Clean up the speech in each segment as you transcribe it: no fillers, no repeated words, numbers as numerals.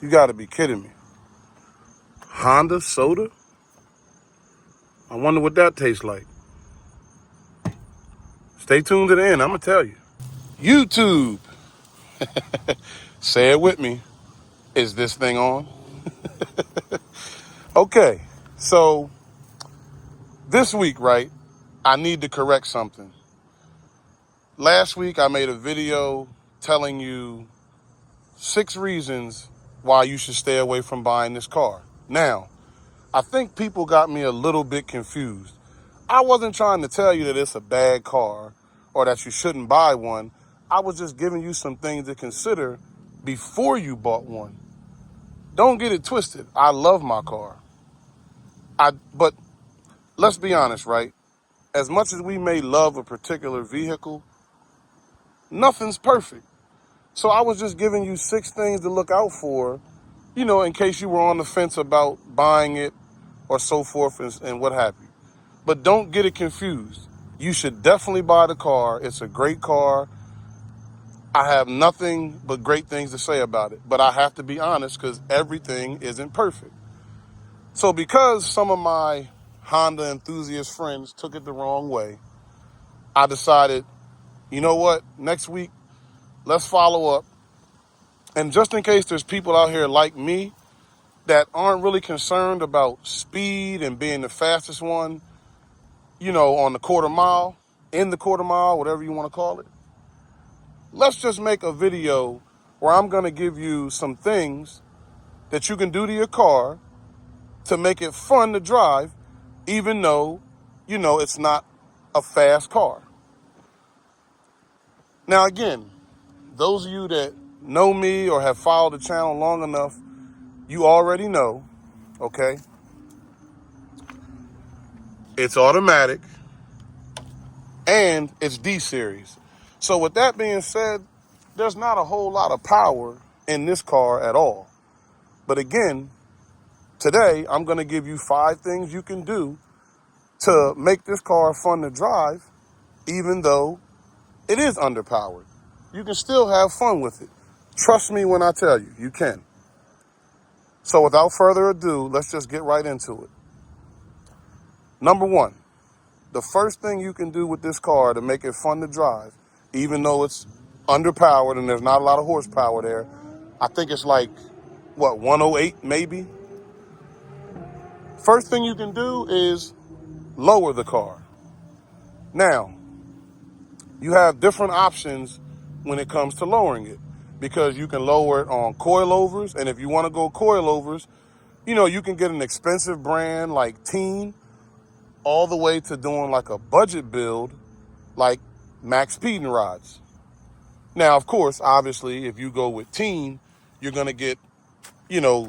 You got to be kidding me. Honda soda? I wonder what that tastes like. Stay tuned to the end. I'm going to tell you. YouTube. Say it with me. Is this thing on? Okay. So this week, right, I need to correct something. Last week, I made a video telling you 6 reasons why you should stay away from buying this car. Now, I think people got me a little bit confused. I wasn't trying to tell you that it's a bad car or that you shouldn't buy one. I was just giving you some things to consider before you bought one. Don't get it twisted. I love my car. But let's be honest, right? As much as we may love a particular vehicle, nothing's perfect. So I was just giving you 6 things to look out for, in case you were on the fence about buying it or so forth and what have you. But don't get it confused. You should definitely buy the car. It's a great car. I have nothing but great things to say about it. But I have to be honest because everything isn't perfect. So because some of my Honda enthusiast friends took it the wrong way, I decided, you know what? Next week, let's follow up. And just in case there's people out here like me that aren't really concerned about speed and being the fastest one, on the quarter mile, in the quarter mile, whatever you want to call it. Let's just make a video where I'm going to give you some things that you can do to your car to make it fun to drive, even though, it's not a fast car. Now, again, those of you that know me or have followed the channel long enough, you already know, okay? It's automatic and it's D-Series. So with that being said, there's not a whole lot of power in this car at all. But again, today I'm going to give you 5 things you can do to make this car fun to drive, even though it is underpowered. You can still have fun with it. Trust me when I tell you, you can. So without further ado, let's just get right into it. Number 1, the first thing you can do with this car to make it fun to drive, even though it's underpowered and there's not a lot of horsepower there, I think it's like, 108 maybe? First thing you can do is lower the car. Now, you have different options when it comes to lowering it because you can lower it on coilovers. And if you want to go coilovers, you can get an expensive brand like Teen all the way to doing like a budget build like Max Speeding rods. Now, of course, obviously, if you go with Teen, you're going to get,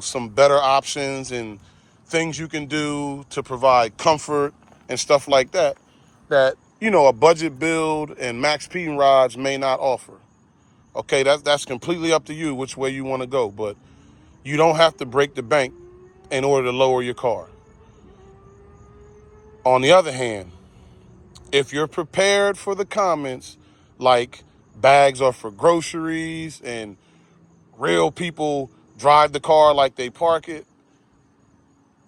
some better options and things you can do to provide comfort and stuff like that, a budget build and Max Speeding rods may not offer. Okay, that's completely up to you which way you want to go, but you don't have to break the bank in order to lower your car. On the other hand, if you're prepared for the comments like bags are for groceries and real people drive the car like they park it,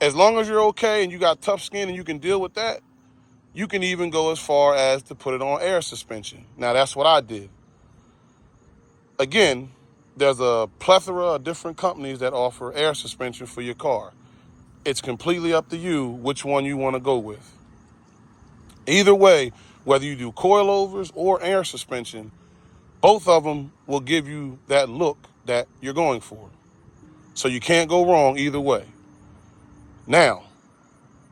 as long as you're okay and you got tough skin and you can deal with that, you can even go as far as to put it on air suspension. Now, that's what I did. Again, there's a plethora of different companies that offer air suspension for your car. It's completely up to you which one you want to go with. Either way, whether you do coilovers or air suspension, both of them will give you that look that you're going for. So you can't go wrong either way. Now,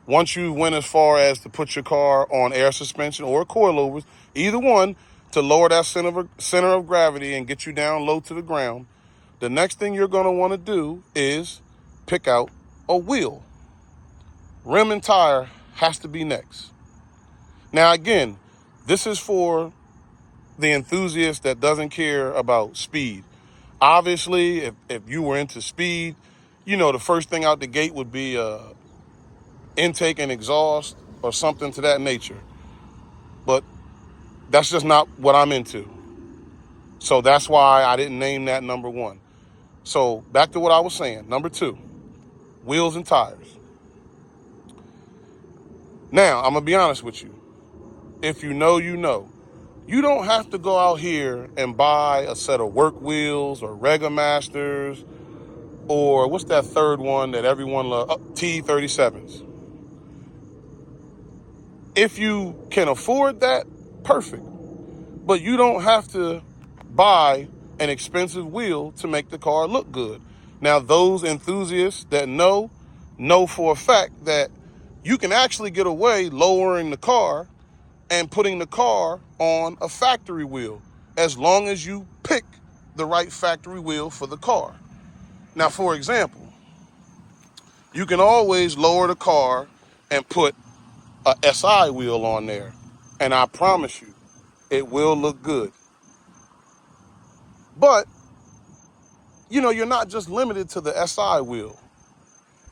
once you went as far as to put your car on air suspension or coilovers, either one, to lower that center of gravity and get you down low to the ground, the next thing you're going to want to do is pick out a wheel. Rim and tire has to be next. Now, again, this is for the enthusiast that doesn't care about speed. Obviously, if you were into speed, the first thing out the gate would be intake and exhaust or something to that nature. But that's just not what I'm into. So that's why I didn't name that number 1. So back to what I was saying. Number 2, wheels and tires. Now, I'm going to be honest with you. If you know, you know. You don't have to go out here and buy a set of work wheels or Rega Masters or what's that third one that everyone loves? T37s. If you can afford that, perfect. But you don't have to buy an expensive wheel to make the car look good. Now, those enthusiasts that know for a fact that you can actually get away lowering the car and putting the car on a factory wheel as long as you pick the right factory wheel for the car. Now, for example, you can always lower the car and put a SI wheel on there. And I promise you, it will look good. But, you're not just limited to the SI wheel.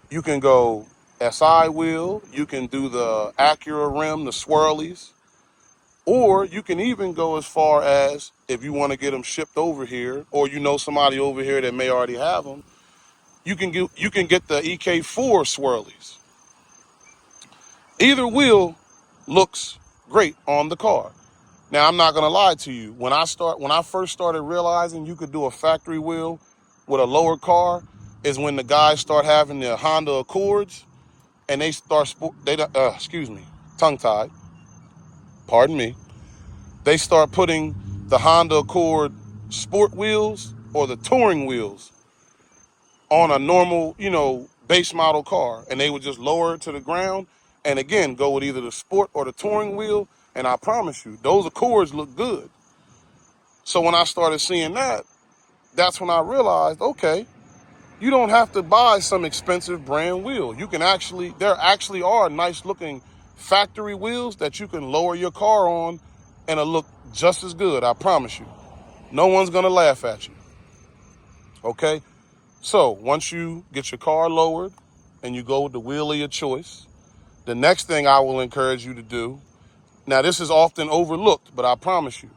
You can go SI wheel, you can do the Acura rim, the swirlies, or you can even go as far as, if you want to get them shipped over here, or somebody over here that may already have them, you can get the EK4 swirlies. Either wheel looks great on the car. Now, I'm not going to lie to you. When I first started realizing you could do a factory wheel with a lower car is when the guys start having the Honda Accords and they start, tongue-tied, pardon me. They start putting the Honda Accord sport wheels or the touring wheels on a normal, base model car. And they would just lower it to the ground and again, go with either the sport or the touring wheel. And I promise you, those Accords look good. So when I started seeing that, that's when I realized, okay, you don't have to buy some expensive brand wheel. There actually are nice looking factory wheels that you can lower your car on and it'll look just as good, I promise you. No one's gonna laugh at you, okay? So once you get your car lowered and you go with the wheel of your choice, the next thing I will encourage you to do, now this is often overlooked, but I promise you,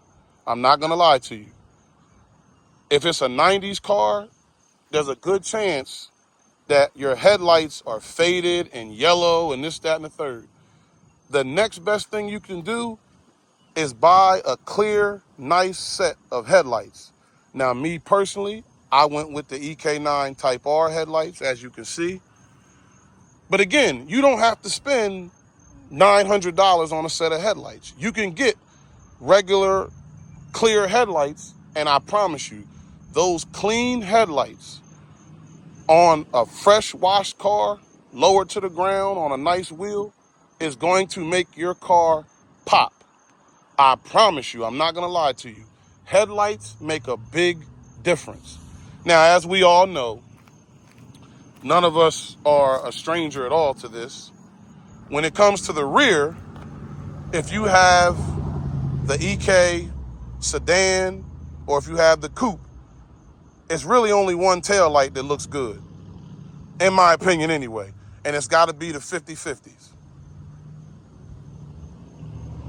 I'm not gonna lie to you. If it's a 90s car, there's a good chance that your headlights are faded and yellow and this, that, and the third. The next best thing you can do is buy a clear, nice set of headlights. Now, me personally, I went with the EK9 Type R headlights, as you can see. But again, you don't have to spend $900 on a set of headlights. You can get regular, clear headlights, and I promise you, those clean headlights on a fresh washed car, lowered to the ground on a nice wheel, is going to make your car pop. I promise you, I'm not going to lie to you. Headlights make a big difference. Now, as we all know, none of us are a stranger at all to this. When it comes to the rear, if you have the EK sedan or if you have the coupe, it's really only one tail light that looks good, in my opinion anyway, and it's got to be the 50/50s.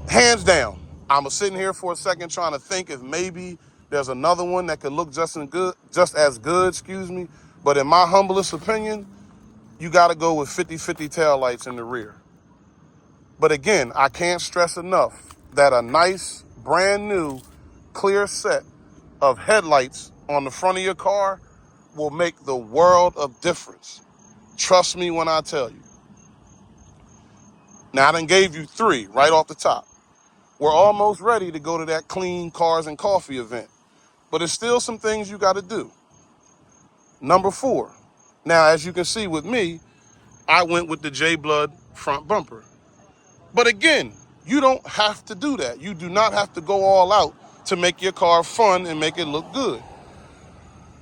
Hands down. I'm sitting here for a second trying to think if maybe there's another one that could look just as good, but in my humblest opinion, you got to go with 50/50 taillights in the rear. But again, I can't stress enough that a nice, brand new, clear set of headlights on the front of your car will make the world of difference. Trust me when I tell you. Now, I done gave you 3 right off the top. We're almost ready to go to that clean cars and coffee event, but there's still some things you got to do. Number 4. Now, as you can see with me, I went with the J Blood front bumper. But again, you don't have to do that. You do not have to go all out to make your car fun and make it look good.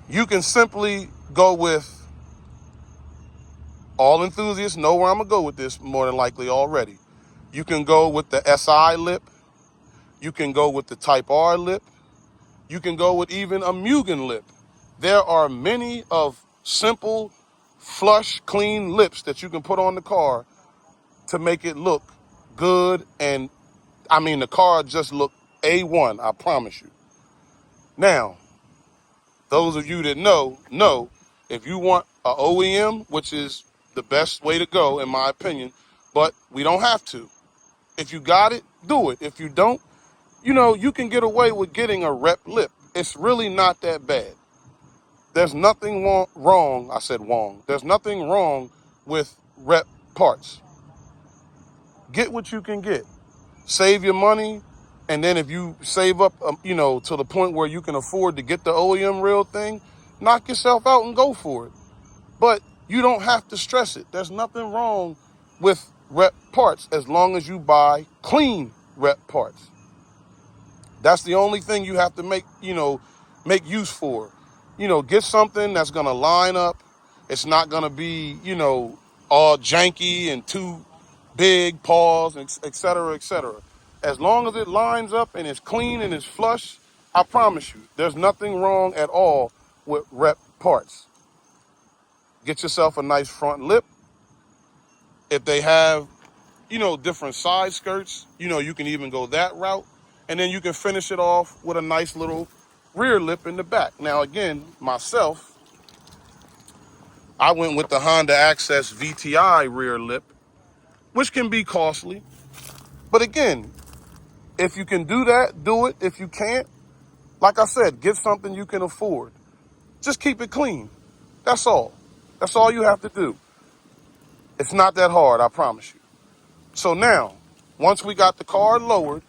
You can simply go with, all enthusiasts know where I'm going to go with this more than likely already. You can go with the SI lip. You can go with the Type R lip. You can go with even a Mugen lip. There are many of simple, flush, clean lips that you can put on the car to make it look good. And I mean, the car just look A1, I promise you. Now, those of you that know, if you want a OEM, which is the best way to go, in my opinion, but we don't have to. If you got it, do it. If you don't, you can get away with getting a rep lip. It's really not that bad. There's nothing wrong, I said wrong. There's nothing wrong with rep parts. Get what you can get. Save your money, and then if you save up, to the point where you can afford to get the OEM real thing, knock yourself out and go for it. But you don't have to stress it. There's nothing wrong with rep parts as long as you buy clean rep parts. That's the only thing you have to make use for. Get something that's going to line up. It's not going to be, all janky and too big, pause, et cetera, et cetera. As long as it lines up and it's clean and it's flush, I promise you, there's nothing wrong at all with rep parts. Get yourself a nice front lip. If they have, different side skirts, you can even go that route. And then you can finish it off with a nice little rear lip in the back. Now, again, myself, I went with the Honda Access VTI rear lip, which can be costly. But again, if you can do that, do it. If you can't, like I said, get something you can afford. Just keep it clean. That's all. That's all you have to do. It's not that hard, I promise you. So now, once we got the car lowered,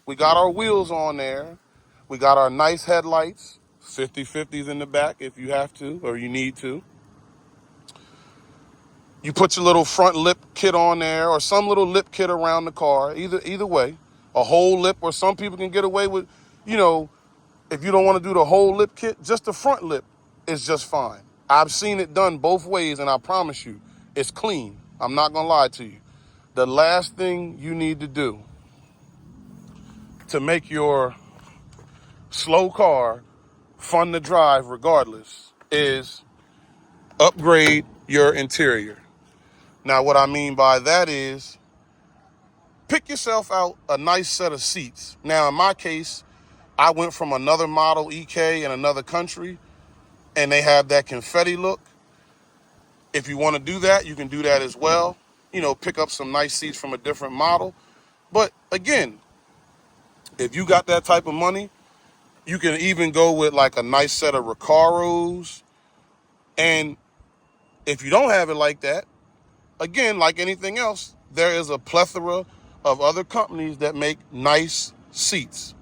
we got our wheels on there, we got our nice headlights, 50/50s in the back if you have to or you need to. You put your little front lip kit on there or some little lip kit around the car, either way. A whole lip, or some people can get away with, if you don't want to do the whole lip kit, just the front lip is just fine. I've seen it done both ways, and I promise you, it's clean. I'm not going to lie to you. The last thing you need to do to make your slow car fun to drive regardless is upgrade your interior. Now, what I mean by that is pick yourself out a nice set of seats. Now, in my case, I went from another model EK in another country, and they have that confetti look. If you want to do that, you can do that as well. Pick up some nice seats from a different model. But again, if you got that type of money, you can even go with like a nice set of Recaros. And if you don't have it like that, again, like anything else, there is a plethora of other companies that make nice seats.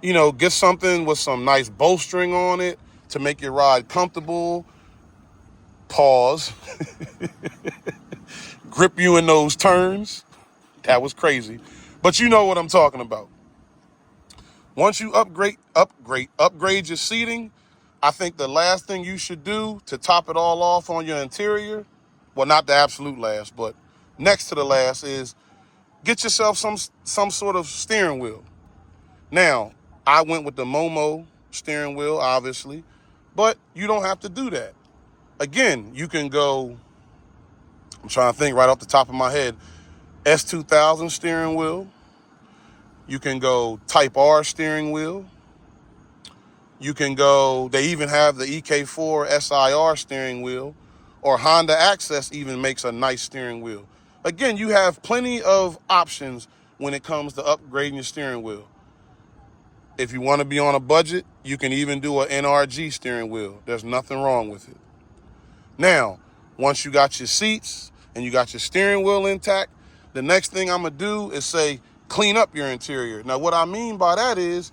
Get something with some nice bolstering on it to make your ride comfortable. Pause. Grip you in those turns. That was crazy. But you know what I'm talking about. Once you upgrade your seating, I think the last thing you should do to top it all off on your interior, well, not the absolute last, but next to the last, is get yourself some sort of steering wheel. Now, I went with the Momo steering wheel, obviously, but you don't have to do that. Again, you can go, I'm trying to think right off the top of my head, S2000 steering wheel. You can go Type R steering wheel. You can go, they even have the EK4 SIR steering wheel, or Honda Access even makes a nice steering wheel. Again, you have plenty of options when it comes to upgrading your steering wheel. If you want to be on a budget, you can even do an NRG steering wheel. There's nothing wrong with it. Now, once you got your seats and you got your steering wheel intact, the next thing I'm going to do is say, clean up your interior. Now, what I mean by that is,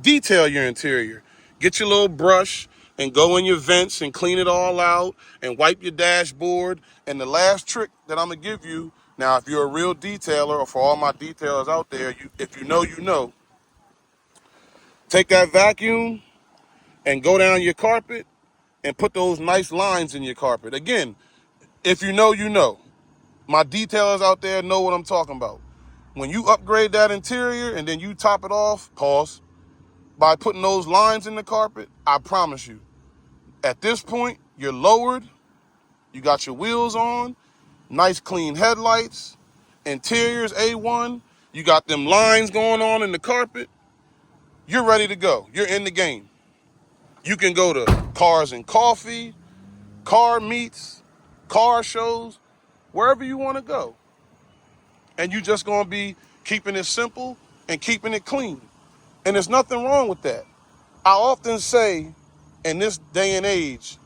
detail your interior. Get your little brush and go in your vents and clean it all out and wipe your dashboard. And the last trick that I'm going to give you, now, if you're a real detailer, or for all my detailers out there, if you know, take that vacuum and go down your carpet and put those nice lines in your carpet. Again, if you know, you know. My detailers out there know what I'm talking about. When you upgrade that interior and then you top it off, pause, by putting those lines in the carpet, I promise you, at this point, you're lowered, you got your wheels on, nice clean headlights, interior's A1, you got them lines going on in the carpet, you're ready to go. You're in the game. You can go to Cars and Coffee, car meets, car shows, wherever you want to go. And you just going to be keeping it simple and keeping it clean. And there's nothing wrong with that. I often say in this day and age,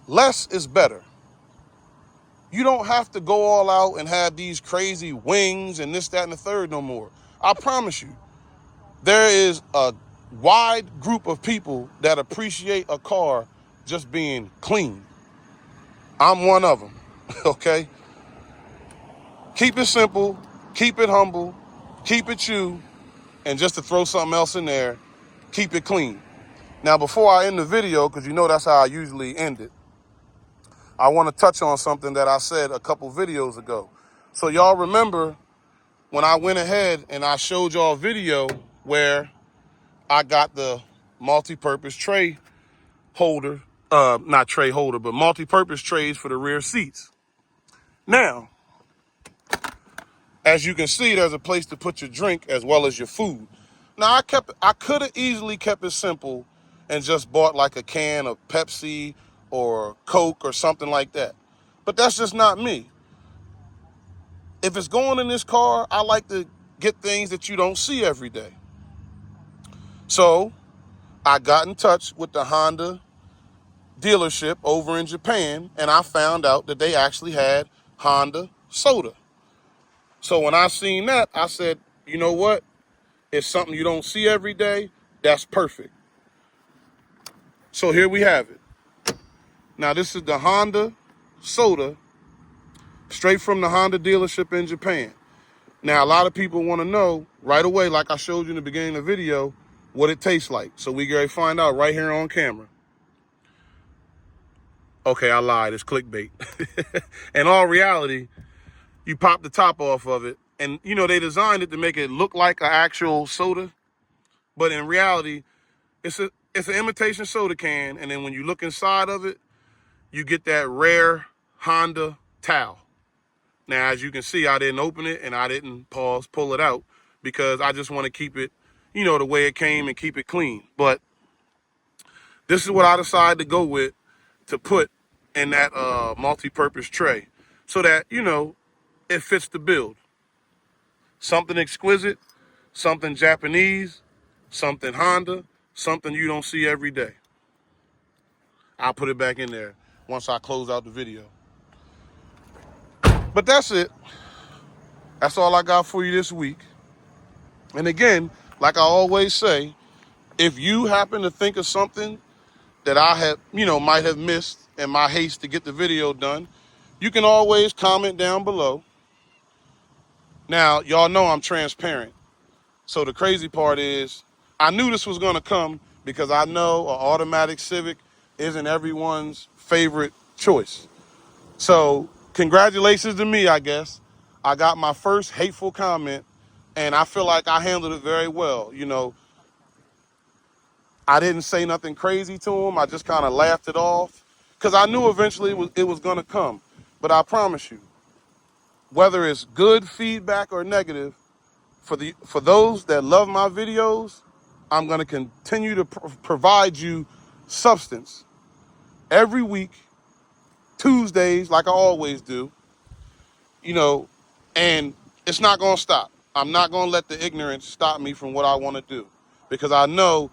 less is better. You don't have to go all out and have these crazy wings and this, that, and the third no more. I promise you, there is a wide group of people that appreciate a car just being clean. I'm one of them, okay? Keep it simple, keep it humble, keep it you, and just to throw something else in there, keep it clean. Now, before I end the video, because you know that's how I usually end it, I want to touch on something that I said a couple videos ago. So y'all remember when I went ahead and I showed y'all a video where I got the multi-purpose tray holder, not tray holder, but multi-purpose trays for the rear seats. Now, as you can see, there's a place to put your drink as well as your food. Now, I could have easily kept it simple and just bought like a can of Pepsi or Coke or something like that. But that's just not me. If it's going in this car, I like to get things that you don't see every day. So I got in touch with the Honda dealership over in Japan, and I found out that they actually had Honda soda. So when I seen that, I said, you know what? It's something you don't see every day. That's perfect. So here we have it. Now this is the Honda soda, straight from the Honda dealership in Japan. Now a lot of people want to know right away, like I showed you in the beginning of the video, what it tastes like. So we gotta find out right here on camera. Okay, I lied. It's clickbait. In all reality, you pop the top off of it, and you know they designed it to make it look like an actual soda, but in reality, it's an imitation soda can, and then when you look inside of it, you get that rare Honda towel. Now, as you can see, I didn't open it and I didn't pull it out because I just want to keep it, you know, the way it came and keep it clean. But this is what I decided to go with to put in that multi-purpose tray so that, you know, it fits the build. Something exquisite, something Japanese, something Honda, something you don't see every day. I'll put it back in there once I close out the video. But that's it. That's all I got for you this week. And again, like I always say, if you happen to think of something that I have, you know, might have missed in my haste to get the video done, you can always comment down below. Now, y'all know I'm transparent. So the crazy part is, I knew this was going to come because I know an automatic Civic isn't everyone's favorite choice. So congratulations to me, I guess. I got my first hateful comment, and I feel like I handled it very well. You know, I didn't say nothing crazy to him. I just kind of laughed it off because I knew eventually it was going to come. But I promise you, whether it's good feedback or negative, for those that love my videos, I'm going to continue to provide you substance every week, Tuesdays, like I always do, you know, and it's not going to stop. I'm not going to let the ignorance stop me from what I want to do, because I know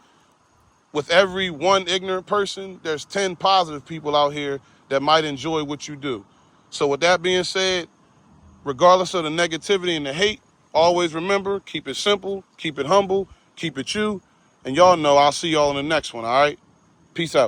with every one ignorant person, there's 10 positive people out here that might enjoy what you do. So with that being said, regardless of the negativity and the hate, always remember, keep it simple, keep it humble, keep it you, and y'all know I'll see y'all in the next one, all right? Peace out.